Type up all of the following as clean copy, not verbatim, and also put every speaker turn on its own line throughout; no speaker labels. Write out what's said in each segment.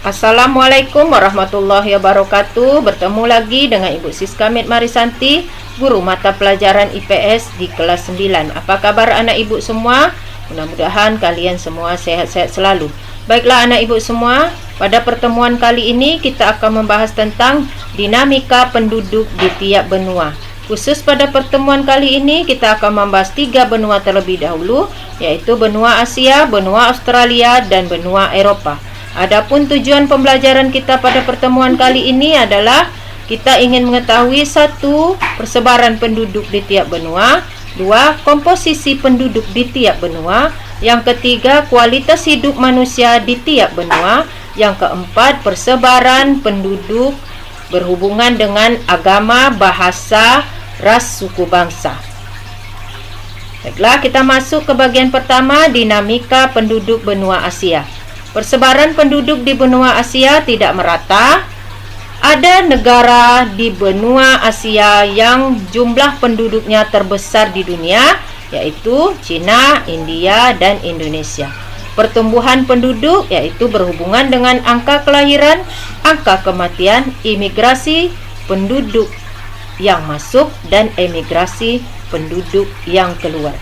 Assalamualaikum warahmatullahi wabarakatuh. Bertemu lagi dengan Ibu Siska Mit Marisanti, guru mata pelajaran IPS di kelas 9. Apa kabar anak ibu semua? Mudah-mudahan kalian semua sehat-sehat selalu. Baiklah anak ibu semua, pada pertemuan kali ini kita akan membahas tentang dinamika penduduk di tiap benua. Khusus pada pertemuan kali ini kita akan membahas 3 benua terlebih dahulu, yaitu benua Asia, benua Australia, dan benua Eropah. Adapun tujuan pembelajaran kita pada pertemuan kali ini adalah kita ingin mengetahui 1. Persebaran penduduk di tiap benua, 2. Komposisi penduduk di tiap benua, yang ketiga kualitas hidup manusia di tiap benua, yang keempat persebaran penduduk berhubungan dengan agama, bahasa, ras, suku bangsa. Baiklah, kita masuk ke bagian pertama, dinamika penduduk benua Asia. Persebaran penduduk di benua Asia tidak merata. Ada negara di benua Asia yang jumlah penduduknya terbesar di dunia, yaitu China, India, dan Indonesia. Pertumbuhan penduduk yaitu berhubungan dengan angka kelahiran, angka kematian, imigrasi penduduk yang masuk, dan emigrasi penduduk yang keluar,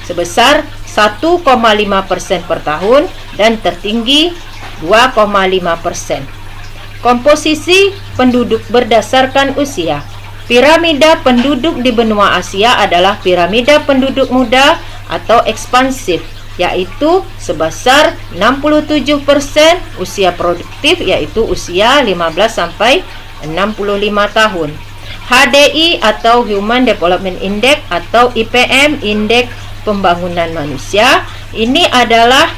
sebesar 1,5% per tahun dan tertinggi 2,5%. Komposisi penduduk berdasarkan usia. Piramida penduduk di benua Asia adalah piramida penduduk muda atau ekspansif, yaitu sebesar 67% usia produktif, yaitu usia 15 sampai 65 tahun. HDI atau Human Development Index atau IPM, Indeks Pembangunan Manusia, ini adalah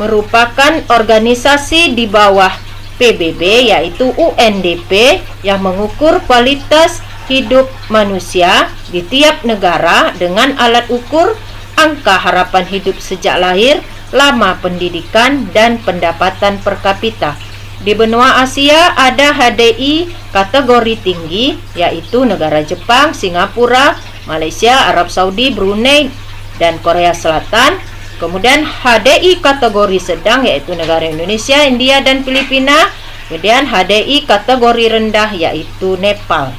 merupakan organisasi di bawah PBB, yaitu UNDP, yang mengukur kualitas hidup manusia di tiap negara dengan alat ukur angka harapan hidup sejak lahir, lama pendidikan, dan pendapatan per kapita. Di benua Asia ada HDI kategori tinggi, yaitu negara Jepang, Singapura, Malaysia, Arab Saudi, Brunei, dan Korea Selatan. Kemudian HDI kategori sedang, yaitu negara Indonesia, India, dan Filipina. Kemudian HDI kategori rendah, yaitu Nepal.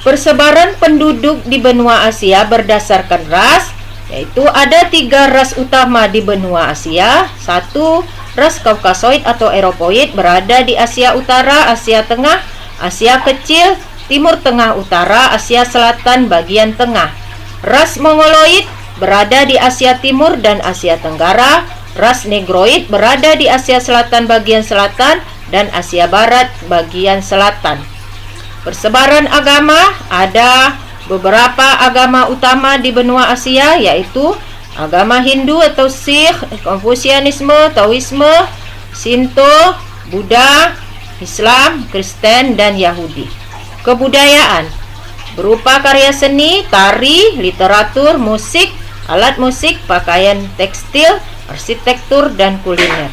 Persebaran penduduk di benua Asia berdasarkan ras, yaitu ada 3 ras utama di benua Asia. 1. Ras Kaukasoid atau Eropoid berada di Asia Utara, Asia Tengah, Asia Kecil, Timur Tengah Utara, Asia Selatan bagian tengah. Ras Mongoloid berada di Asia Timur dan Asia Tenggara. Ras Negroid berada di Asia Selatan bagian selatan dan Asia Barat bagian selatan. Persebaran agama, ada beberapa agama utama di benua Asia, yaitu agama Hindu atau Sikh, Konfusianisme, Taoisme, Shinto, Buddha, Islam, Kristen, dan Yahudi. Kebudayaan berupa karya seni, tari, literatur, musik, alat musik, pakaian tekstil, arsitektur, dan kuliner.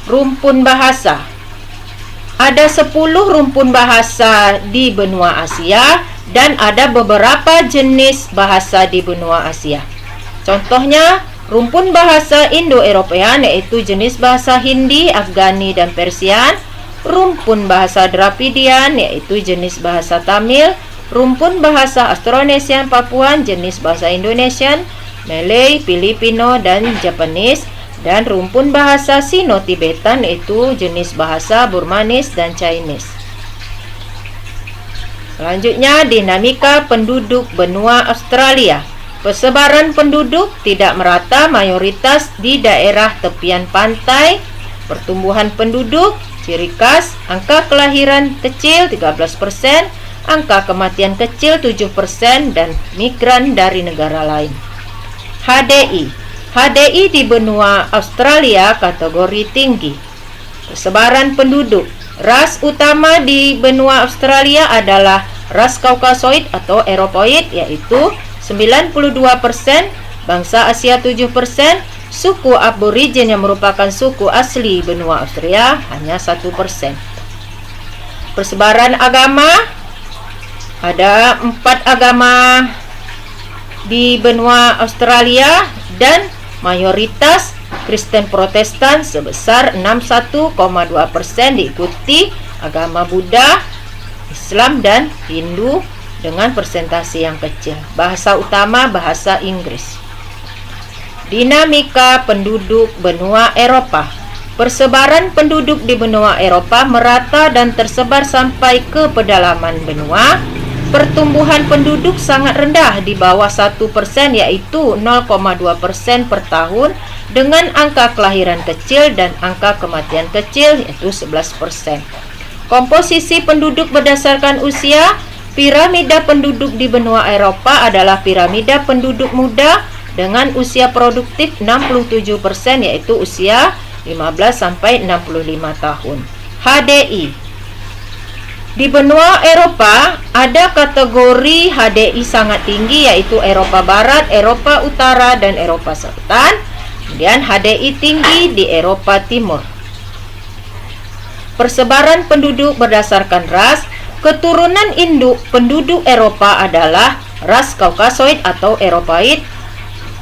Rumpun bahasa. Ada 10 rumpun bahasa di benua Asia dan ada beberapa jenis bahasa di benua Asia. Contohnya, rumpun bahasa Indo-Eropean yaitu jenis bahasa Hindi, Afghani, dan Persian. Rumpun bahasa Dravidian yaitu jenis bahasa Tamil. Rumpun bahasa Austronesian Papuan jenis bahasa Indonesian, Malay, Filipino, dan Japanese. Dan rumpun bahasa Sino-Tibetan yaitu jenis bahasa Burmanis dan Chinese. Selanjutnya, dinamika penduduk benua Australia. Persebaran penduduk tidak merata, mayoritas di daerah tepian pantai. Pertumbuhan penduduk, ciri khas, angka kelahiran kecil 13%, angka kematian kecil 7%, dan migran dari negara lain. HDI di benua Australia kategori tinggi. Persebaran penduduk. Ras utama di benua Australia adalah ras Kaukasoid atau Eropoid, yaitu 92%, bangsa Asia 7%, suku Aborigin yang merupakan suku asli benua Australia hanya 1%. Persebaran agama, ada 4 agama di benua Australia dan mayoritas Kristen Protestan sebesar 61,2%, diikuti agama Buddha, Islam, dan Hindu dengan persentase yang kecil. Bahasa utama bahasa Inggris. Dinamika penduduk benua Eropa. Persebaran penduduk di benua Eropa merata dan tersebar sampai ke pedalaman benua. Pertumbuhan penduduk sangat rendah, di bawah 1%, yaitu 0,2% per tahun, dengan angka kelahiran kecil dan angka kematian kecil, yaitu 11%. Komposisi penduduk berdasarkan usia. Piramida penduduk di benua Eropa adalah piramida penduduk muda dengan usia produktif 67%, yaitu usia 15 sampai 65 tahun. HDI. Di benua Eropa ada kategori HDI sangat tinggi, yaitu Eropa Barat, Eropa Utara, dan Eropa Selatan. Kemudian HDI tinggi di Eropa Timur. Persebaran penduduk berdasarkan ras. Keturunan induk penduduk Eropa adalah ras Kaukasoid atau Eropaid,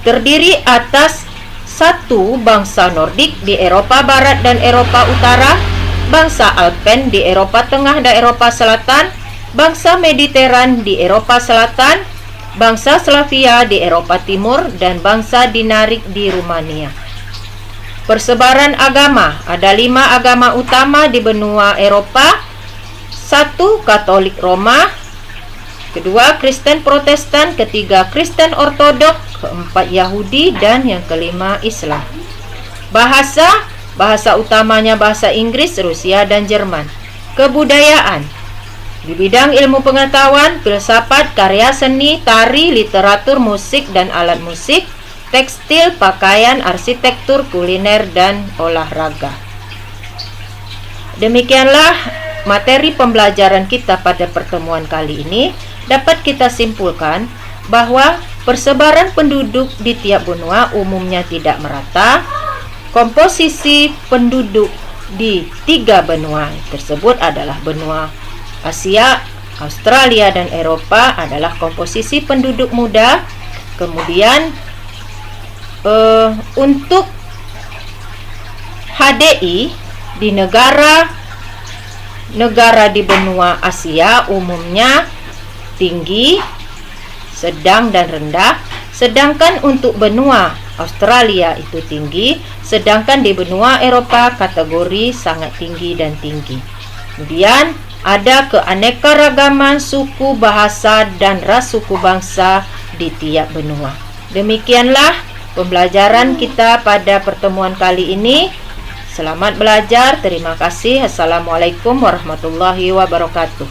terdiri atas satu bangsa Nordik di Eropa Barat dan Eropa Utara, bangsa Alpen di Eropa Tengah dan Eropa Selatan, bangsa Mediteran di Eropa Selatan, bangsa Slavia di Eropa Timur, dan bangsa Dinarik di Rumania. Persebaran agama. Ada 5 agama utama di benua Eropa. 1. Katolik Roma, 2. Kristen Protestan, 3. Kristen Ortodok, 4. Yahudi, dan yang kelima Islam. Bahasa utamanya bahasa Inggris, Rusia, dan Jerman. Kebudayaan. Di bidang ilmu pengetahuan, filsafat, karya seni, tari, literatur, musik, dan alat musik, tekstil, pakaian, arsitektur, kuliner, dan olahraga. Demikianlah materi pembelajaran kita pada pertemuan kali ini. Dapat kita simpulkan bahwa persebaran penduduk di tiap benua umumnya tidak merata. Komposisi penduduk di 3 benua tersebut adalah benua Asia, Australia, dan Eropa adalah komposisi penduduk muda. Kemudian untuk HDI di negara di benua Asia umumnya tinggi, sedang, dan rendah. Sedangkan untuk benua Australia itu tinggi, sedangkan di benua Eropa kategori sangat tinggi dan tinggi. Kemudian ada keanekaragaman suku, bahasa, dan ras suku bangsa di tiap benua. Demikianlah pembelajaran kita pada pertemuan kali ini. Selamat belajar. Terima kasih. Assalamualaikum warahmatullahi wabarakatuh.